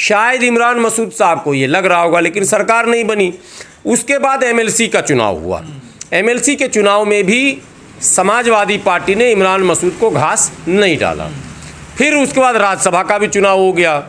शायद इमरान मसूद साहब को ये लग रहा होगा, लेकिन सरकार नहीं बनी। उसके बाद एमएलसी का चुनाव हुआ। एमएलसी के चुनाव में भी समाजवादी पार्टी ने इमरान मसूद को घास नहीं डाला। फिर उसके बाद राज्यसभा का भी चुनाव हो गया,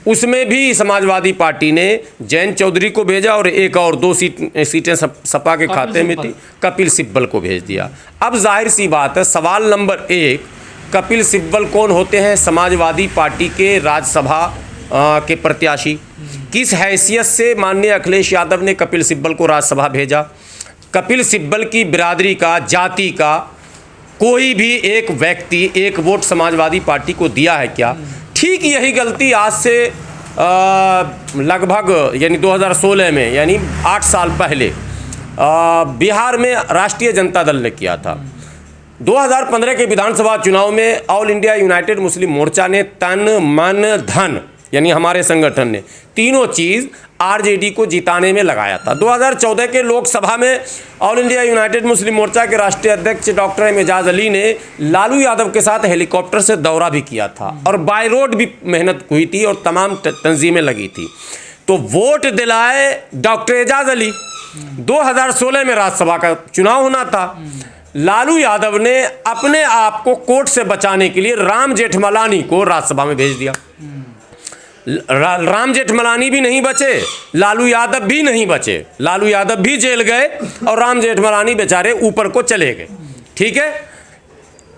उसमें भी समाजवादी पार्टी ने जयंत चौधरी को भेजा और एक और 2 सीटें सपा के खाते में थी, कपिल सिब्बल को भेज दिया। अब जाहिर सी बात है, सवाल नंबर 1, कपिल सिब्बल कौन होते हैं? समाजवादी पार्टी के राज्यसभा के प्रत्याशी। किस हैसियत से माननीय अखिलेश यादव ने कपिल सिब्बल को राज्यसभा भेजा? कपिल सिब्बल की बिरादरी का, जाति का कोई भी एक व्यक्ति एक वोट समाजवादी पार्टी को दिया है क्या? ठीक यही गलती आज से लगभग यानी 2016 में, यानी 8 साल पहले बिहार में राष्ट्रीय जनता दल ने किया था। 2015 के विधानसभा चुनाव में ऑल इंडिया यूनाइटेड मुस्लिम मोर्चा ने तन मन धन, यानी हमारे संगठन ने तीनों चीज़ आरजेडी को जिताने में लगाया था। 2014 के लोकसभा में ऑल इंडिया यूनाइटेड मुस्लिम मोर्चा के राष्ट्रीय अध्यक्ष डॉक्टर एजाज अली ने लालू यादव के साथ हेलीकॉप्टर से दौरा भी किया था और बाय रोड भी मेहनत हुई थी और तमाम तंजीमें लगी थी। तो वोट दिलाए डॉक्टर एजाज अली। 2016 में राज्यसभा का चुनाव होना था। लालू यादव ने अपने आप को कोर्ट से बचाने के लिए राम जेठमलानी को राज्यसभा में भेज दिया। राम जेठमलानी भी नहीं बचे, लालू यादव भी नहीं बचे। लालू यादव भी जेल गए और राम जेठमलानी बेचारे ऊपर को चले गए। ठीक है,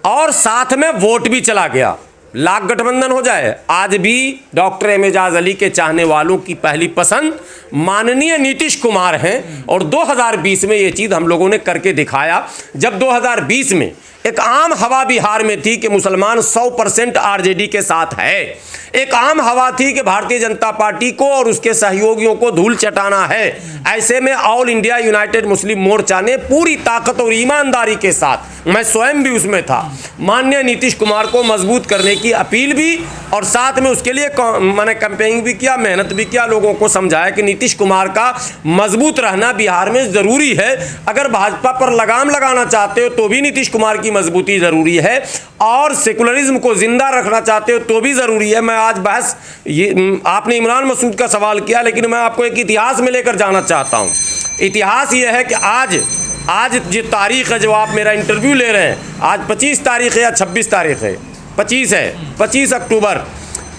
और साथ में वोट भी चला गया। लाख गठबंधन हो जाए। आज भी डॉक्टर एजाज अली के चाहने वालों की पहली पसंद माननीय नीतीश कुमार हैं और 2020 में ये चीज़ हम लोगों ने करके दिखाया। जब 2020 में एक आम हवा बिहार में थी कि मुसलमान 100% आरजेडी के साथ है, एक आम हवा थी कि भारतीय जनता पार्टी को और उसके सहयोगियों को धूल चटाना है। ऐसे में ऑल इंडिया यूनाइटेड मुस्लिम मोर्चा ने पूरी ताकत और ईमानदारी के साथ, मैं स्वयं भी उसमें था, माननीय नीतीश कुमार को मजबूत करने की अपील भी और साथ में उसके लिए मैंने कैंपेनिंग भी किया, मेहनत भी किया, लोगों को समझाया कि नीतीश कुमार का मजबूत रहना बिहार में ज़रूरी है। अगर भाजपा पर लगाम लगाना चाहते हो तो भी नीतीश कुमार की मजबूती ज़रूरी है और सेकुलरिज्म को जिंदा रखना चाहते हो तो भी ज़रूरी है। मैं आज बहस, ये आपने इमरान मसूद का सवाल किया, लेकिन मैं आपको एक इतिहास में लेकर जाना चाहता हूँ। इतिहास ये है कि आज जो तारीख़ है, जो आप मेरा इंटरव्यू ले रहे हैं, आज 25 तारीख़ है या 26 तारीख़ है? 25 है, 25 अक्टूबर।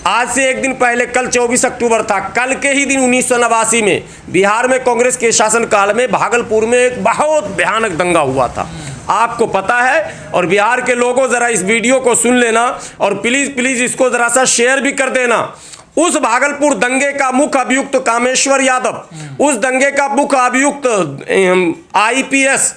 आज से एक दिन पहले कल 24 अक्टूबर था। कल के ही दिन 1989 में बिहार में कांग्रेस के शासनकाल में भागलपुर में एक बहुत भयानक दंगा हुआ था, आपको पता है। और बिहार के लोगों ज़रा इस वीडियो को सुन लेना और प्लीज़ इसको ज़रा सा शेयर भी कर देना। उस भागलपुर दंगे का मुख्य अभियुक्त कामेश्वर यादव, उस दंगे का मुख्य अभियुक्त आईपीएस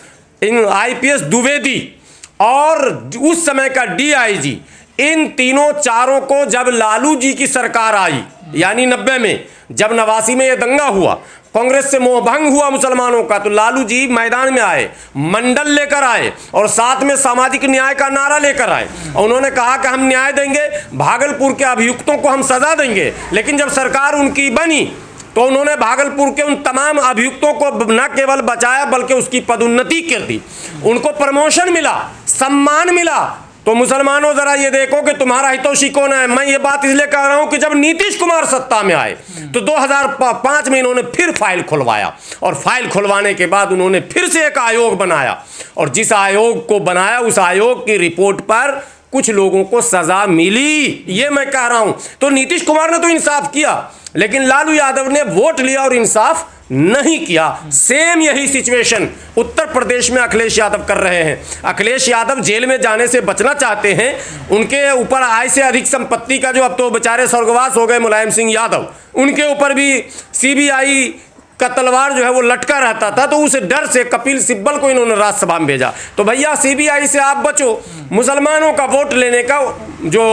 द्विवेदी और उस समय का डीआईजी, इन तीनों चारों को जब लालू जी की सरकार आई, यानी 90 में, जब 89 में ये दंगा हुआ, कांग्रेस से मोहभंग हुआ मुसलमानों का, तो लालू जी मैदान में आए, मंडल लेकर आए और साथ में सामाजिक न्याय का नारा लेकर आए। और उन्होंने कहा कि हम न्याय देंगे, भागलपुर के अभियुक्तों को हम सजा देंगे। लेकिन जब सरकार उनकी बनी तो उन्होंने भागलपुर के उन तमाम अभियुक्तों को न केवल बचाया बल्कि उसकी पदोन्नति कर दी, उनको प्रमोशन मिला, सम्मान मिला। तो मुसलमानों ज़रा ये देखो कि तुम्हारा हितैषी कौन है। मैं ये बात इसलिए कह रहा हूँ कि जब नीतीश कुमार सत्ता में आए तो 2005 में इन्होंने फिर फाइल खुलवाया और फाइल खुलवाने के बाद उन्होंने फिर से एक आयोग बनाया और जिस आयोग को बनाया उस आयोग की रिपोर्ट पर कुछ लोगों को सजा मिली, ये मैं कह रहा हूँ। तो नीतीश कुमार ने तो इंसाफ किया, लेकिन लालू यादव ने वोट लिया और इंसाफ नहीं किया। सेम यही सिचुएशन उत्तर प्रदेश में अखिलेश यादव कर रहे हैं। अखिलेश यादव जेल में जाने से बचना चाहते हैं। उनके ऊपर आय से अधिक संपत्ति का, जो अब तो बेचारे स्वर्गवास हो गए मुलायम सिंह यादव, उनके ऊपर भी सीबीआई का तलवार जो है वो लटका रहता था, तो उस डर से कपिल सिब्बल को इन्होंने राज्यसभा में भेजा। तो भैया सीबीआई से आप बचो, मुसलमानों का वोट लेने का जो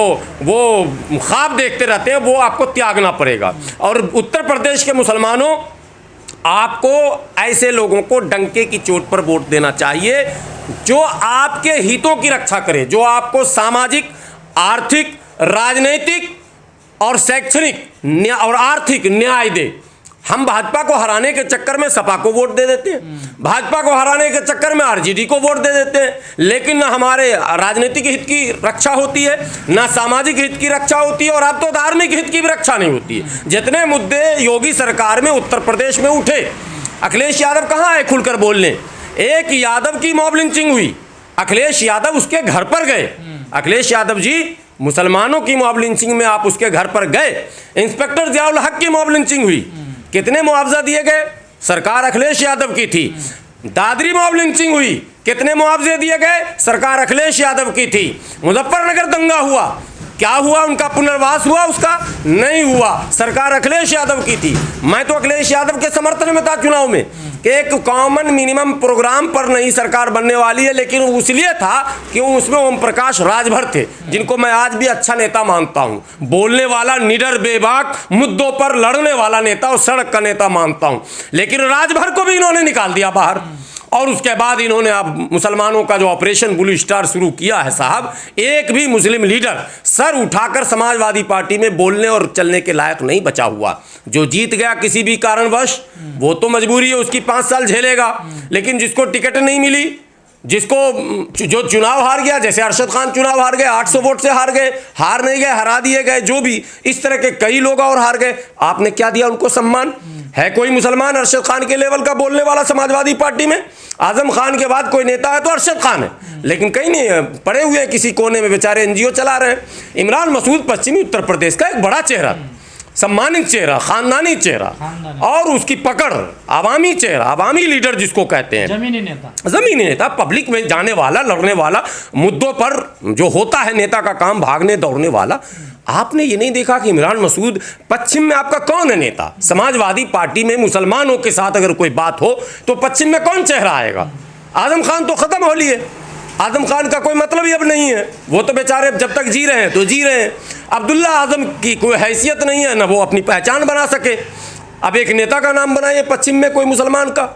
वो ख्वाब देखते रहते हैं वो आपको त्यागना पड़ेगा। और उत्तर प्रदेश के मुसलमानों, आपको ऐसे लोगों को डंके की चोट पर वोट देना चाहिए जो आपके हितों की रक्षा करे, जो आपको सामाजिक, आर्थिक, राजनीतिक और शैक्षणिक और आर्थिक न्याय दे। हम भाजपा को हराने के चक्कर में सपा को वोट दे देते हैं, भाजपा को हराने के चक्कर में आरजेडी को वोट दे देते हैं, लेकिन ना हमारे राजनीतिक हित की रक्षा होती है, ना सामाजिक हित की रक्षा होती है, और अब तो धार्मिक हित की भी रक्षा नहीं होती है। जितने मुद्दे योगी सरकार में उत्तर प्रदेश में उठे, अखिलेश यादव कहाँ आए खुलकर बोलने? एक यादव की मॉब लिंचिंग हुई, अखिलेश यादव उसके घर पर गए। अखिलेश यादव जी, मुसलमानों की मॉब लिंचिंग में आप उसके घर पर गए। इंस्पेक्टर जियाउल हक की मॉब लिंचिंग हुई, कितने मुआवजा दिए गए? सरकार अखिलेश यादव की थी। दादरी मॉब लिंचिंग हुई, कितने मुआवजे दिए गए? सरकार अखिलेश यादव की थी। मुजफ्फरनगर दंगा हुआ, क्या हुआ? उनका पुनर्वास हुआ? उसका नहीं हुआ, सरकार अखिलेश यादव की थी। मैं तो अखिलेश यादव के समर्थन में था चुनाव में कि एक कॉमन मिनिमम प्रोग्राम पर नई सरकार बनने वाली है, लेकिन उसलिए था कि उसमें ओम प्रकाश राजभर थे, जिनको मैं आज भी अच्छा नेता मानता हूं, बोलने वाला, निडर, बेबाक, मुद्दों पर लड़ने वाला नेता और सड़क का नेता मानता हूं। लेकिन राजभर को भी इन्होंने निकाल दिया बाहर, और उसके बाद इन्होंने अब मुसलमानों का जो ऑपरेशन ब्लू स्टार शुरू किया है साहब, एक भी मुस्लिम लीडर सर उठाकर समाजवादी पार्टी में बोलने और चलने के लायक नहीं बचा हुआ। जो जीत गया किसी भी कारणवश, वो तो मजबूरी है, उसकी 5 साल झेलेगा, लेकिन जिसको टिकट नहीं मिली, जिसको जो चुनाव हार गया, जैसे अरशद खान चुनाव हार गए, 800 वोट से हार गए, हार नहीं गए, हरा दिए गए, जो भी इस तरह के कई लोग और हार गए, आपने क्या दिया उनको? सम्मान। है कोई मुसलमान अरशद खान के लेवल का बोलने वाला समाजवादी पार्टी में? आजम खान के बाद कोई नेता है तो अरशद खान है, लेकिन कहीं नहीं है, पड़े हुए हैं किसी कोने में, बेचारे एनजीओ चला रहे हैं। इमरान मसूद पश्चिमी उत्तर प्रदेश का एक बड़ा चेहरा, सम्मानित चेहरा, खानदानी चेहरा, और उसकी पकड़, आवामी चेहरा, आवामी लीडर जिसको कहते हैं, जमीनी नेता, पब्लिक में जाने वाला, लड़ने वाला, मुद्दों पर जो होता है नेता का काम, भागने दौड़ने वाला। आपने ये नहीं देखा कि इमरान मसूद, पश्चिम में आपका कौन है नेता? समाजवादी पार्टी में मुसलमानों के साथ अगर कोई बात हो तो पश्चिम में कौन चेहरा आएगा? आजम खान तो खत्म हो लिए, आजम खान का कोई मतलब ही अब नहीं है, वो तो बेचारे जब तक जी रहे हैं तो जी रहे हैं। अब्दुल्ला आजम की कोई हैसियत नहीं है, ना वो अपनी पहचान बना सके। अब एक नेता का नाम बनाइए पश्चिम में कोई मुसलमान का,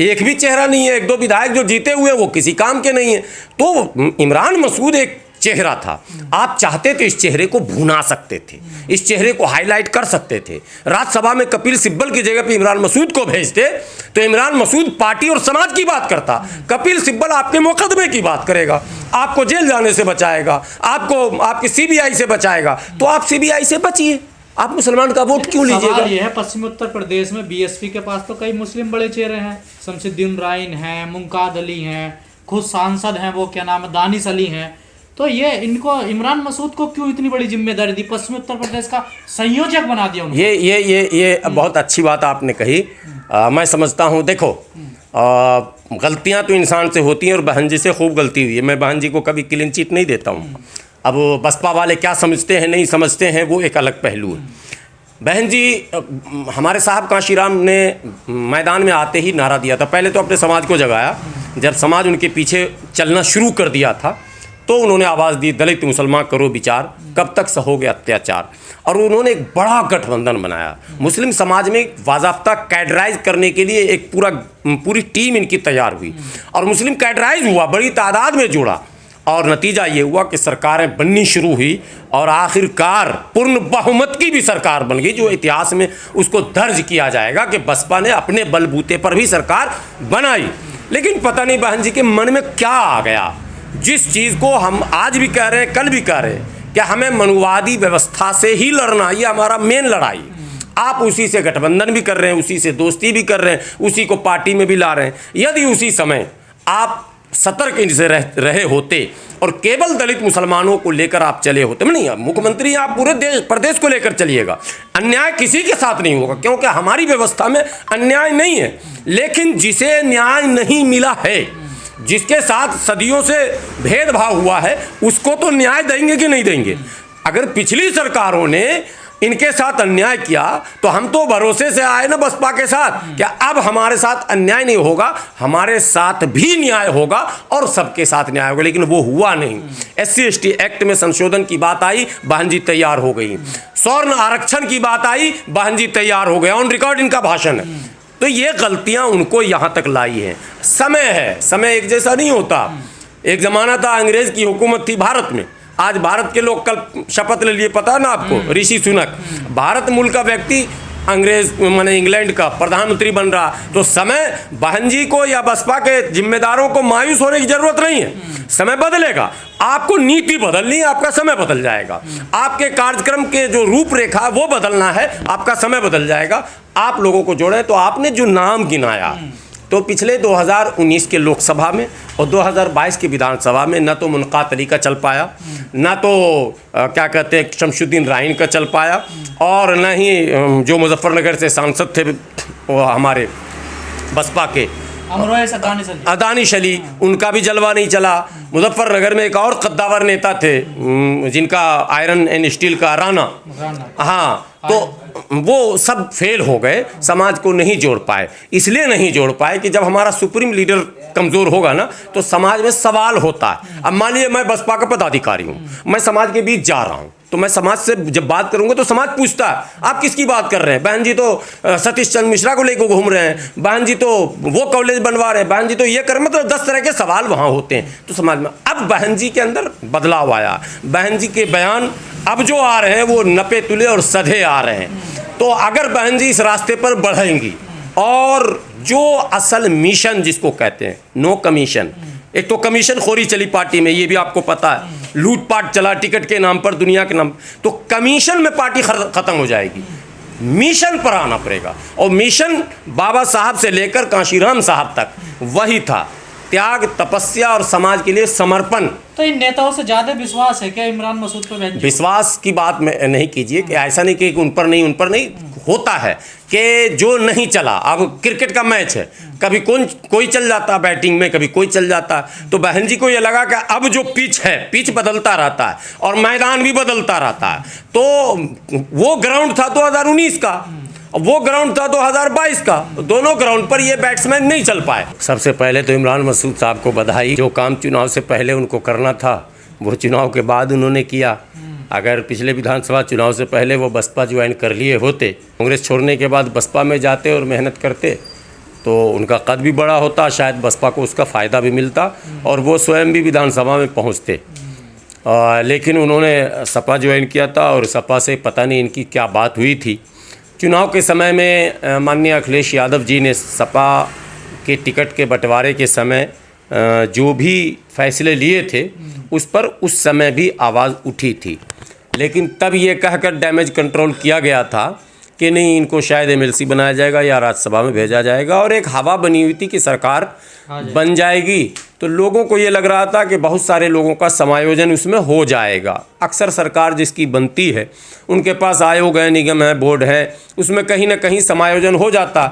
एक भी चेहरा नहीं है। 1-2 विधायक जो जीते हुए वो किसी काम के नहीं है। तो इमरान मसूद एक चेहरा था, आप चाहते तो इस चेहरे को भुना सकते थे, इस चेहरे को हाईलाइट कर सकते थे। राज्यसभा में कपिल सिब्बल की जगह पे इमरान मसूद को भेजते तो इमरान मसूद पार्टी और समाज की बात करता, कपिल सिब्बल आपके मुकदमे की बात करेगा, आपको जेल जाने से बचाएगा, आपको आपकी सीबीआई से बचाएगा। तो आप सीबीआई से बचिए, आप मुसलमान का वोट क्यों लीजिएगा? ये है पश्चिमी उत्तर प्रदेश में बीएसपी के पास तो कई मुस्लिम बड़े चेहरे हैं, शमसुद्दीन राइन हैं, मुमताज अली हैं, खुद सांसद हैं, वो क्या नाम है, दानिश अली हैं। तो ये इनको, इमरान मसूद को क्यों इतनी बड़ी जिम्मेदारी दी, पश्चिमी उत्तर प्रदेश का संयोजक बना दिया उनको? ये बहुत अच्छी बात आपने कही। मैं समझता हूँ, देखो गलतियाँ तो इंसान से होती हैं, और बहन जी से खूब गलती हुई है। मैं बहन जी को कभी क्लीन चिट नहीं देता हूँ। अब बसपा वाले क्या समझते हैं, नहीं समझते हैं, वो एक अलग पहलू है। बहन जी, हमारे साहब काशीराम ने मैदान में आते ही नारा दिया था, पहले तो अपने समाज को जगाया, जब समाज उनके पीछे चलना शुरू कर दिया था तो उन्होंने आवाज़ दी, दलित मुसलमान करो विचार, कब तक सहोगे अत्याचार। और उन्होंने एक बड़ा गठबंधन बनाया, मुस्लिम समाज में बाज़ाब्ता कैडराइज करने के लिए एक पूरी टीम इनकी तैयार हुई, और मुस्लिम कैडराइज हुआ, बड़ी तादाद में जुड़ा, और नतीजा ये हुआ कि सरकारें बननी शुरू हुई, और आखिरकार पूर्ण बहुमत की भी सरकार बन गई, जो इतिहास में उसको दर्ज किया जाएगा कि बसपा ने अपने बलबूते पर भी सरकार बनाई। लेकिन पता नहीं बहन जी के मन में क्या आ गया, जिस चीज़ को हम आज भी कह रहे हैं, कल भी कह रहे हैं कि हमें मनुवादी व्यवस्था से ही लड़ना, ये हमारा मेन लड़ाई। आप उसी से गठबंधन भी कर रहे हैं, उसी से दोस्ती भी कर रहे हैं, उसी को पार्टी में भी ला रहे हैं। यदि उसी समय आप सतर्क से रहे होते और केवल दलित मुसलमानों को लेकर आप चले होते, नहीं, मुख्यमंत्री आप पूरे देश प्रदेश को लेकर चलिएगा, अन्याय किसी के साथ नहीं होगा, क्योंकि हमारी व्यवस्था में अन्याय नहीं है। लेकिन जिसे न्याय नहीं मिला है, जिसके साथ सदियों से भेदभाव हुआ है, उसको तो न्याय देंगे कि नहीं देंगे? अगर पिछली सरकारों ने इनके साथ अन्याय किया तो हम तो भरोसे से आए ना बसपा के साथ, क्या अब हमारे साथ अन्याय नहीं होगा, हमारे साथ भी न्याय होगा और सबके साथ न्याय होगा। लेकिन वो हुआ नहीं। SC/ST एक्ट में संशोधन की बात आई, बहन जी तैयार हो गई। सवर्ण आरक्षण की बात आई, बहन जी तैयार हो गए, ऑन रिकॉर्ड इनका भाषण है। तो ये गलतियां उनको यहाँ तक लाई हैं। समय है, समय एक जैसा नहीं होता। एक ज़माना था, अंग्रेज़ की हुकूमत थी भारत में, आज भारत के लोग कल शपथ ले लिए, पता ना आपको, ऋषि सुनक। भारत मूल का व्यक्ति अंग्रेज माने इंग्लैंड का प्रधानमंत्री बन रहा, तो समय बहन जी को या बसपा के जिम्मेदारों को मायूस होने की जरूरत नहीं है। समय बदलेगा, आपको नीति बदलनी है, आपका समय बदल जाएगा। आपके कार्यक्रम के जो रूपरेखा वो बदलना है, आपका समय बदल जाएगा। आप लोगों को जोड़े तो आपने जो नाम गिनाया, तो पिछले 2019 के लोकसभा में और 2022 की विधानसभा में न तो मुनकात अली का चल पाया, न तो क्या कहते हैं शमशुद्दीन राइन का चल पाया, और न ही जो मुजफ्फरनगर से सांसद थे वो हमारे बसपा के दानिश अली, उनका भी जलवा नहीं चला। मुजफ्फरनगर में एक और कद्दावर नेता थे जिनका आयरन एंड स्टील का राना, हाँ, तो वो सब फेल हो गए, समाज को नहीं जोड़ पाए। इसलिए नहीं जोड़ पाए कि जब हमारा सुप्रीम लीडर कमज़ोर होगा ना तो समाज में सवाल होता है। अब मान लीजिए मैं बसपा का पदाधिकारी हूँ, मैं समाज के बीच जा रहा हूँ, तो मैं समाज से जब बात करूंगा तो समाज पूछता है आप किसकी बात कर रहे हैं? बहन जी तो सतीश चंद्र मिश्रा को लेकर घूम रहे हैं, बहन जी तो वो कॉलेज बनवा रहे हैं, बहन जी तो ये कर, मतलब 10 तरह के सवाल वहाँ होते हैं। तो समाज में अब बहन जी के अंदर बदलाव आया, बहन जी के बयान अब जो आ रहे हैं वो नपे तुले और सधे आ रहे हैं। तो अगर बहन जी इस रास्ते पर बढ़ेंगी और जो असल मिशन जिसको कहते हैं नो कमीशन, एक तो कमीशन खोरी चली पार्टी में, ये भी आपको पता है, लूटपाट चला टिकट के नाम पर, दुनिया के नाम, तो कमीशन में पार्टी खत्म हो जाएगी, मिशन पर आना पड़ेगा। और मिशन बाबा साहब से लेकर कांशीराम साहब तक वही था, त्याग, तपस्या और समाज के लिए समर्पण। तो इन नेताओं से ज्यादा विश्वास है क्या इमरान मसूद पर? विश्वास की बात में नहीं कीजिए कि ऐसा नहीं कि उन पर नहीं होता है कि जो नहीं चला। अब क्रिकेट का मैच है, कभी कोई चल जाता है बैटिंग में, कभी कोई चल जाता है। तो बहन जी को ये लगा कि अब जो पिच है, पिच बदलता रहता है और मैदान भी बदलता रहता है। तो वो ग्राउंड था 2019 का, वो ग्राउंड था 2022 का, दोनों ग्राउंड पर ये बैट्समैन नहीं चल पाए। सबसे पहले तो इमरान मसूद साहब को बधाई, जो काम चुनाव से पहले उनको करना था वो चुनाव के बाद उन्होंने किया। अगर पिछले विधानसभा चुनाव से पहले वो बसपा ज्वाइन कर लिए होते, कांग्रेस छोड़ने के बाद बसपा में जाते और मेहनत करते, तो उनका कद भी बड़ा होता, शायद बसपा को उसका फ़ायदा भी मिलता और वो स्वयं भी विधानसभा में पहुँचते। लेकिन उन्होंने सपा ज्वाइन किया था और सपा से पता नहीं इनकी क्या बात हुई थी। चुनाव के समय में माननीय अखिलेश यादव जी ने सपा के टिकट के बंटवारे के समय जो भी फैसले लिए थे उस पर उस समय भी आवाज़ उठी थी, लेकिन तब ये कहकर डैमेज कंट्रोल किया गया था कि नहीं, इनको शायद एमएलसी बनाया जाएगा या राज्यसभा में भेजा जाएगा, और एक हवा बनी हुई थी कि सरकार बन जाएगी। तो लोगों को ये लग रहा था कि बहुत सारे लोगों का समायोजन उसमें हो जाएगा। अक्सर सरकार जिसकी बनती है उनके पास आयोग है, निगम है, बोर्ड है, उसमें कहीं ना कहीं समायोजन हो जाता।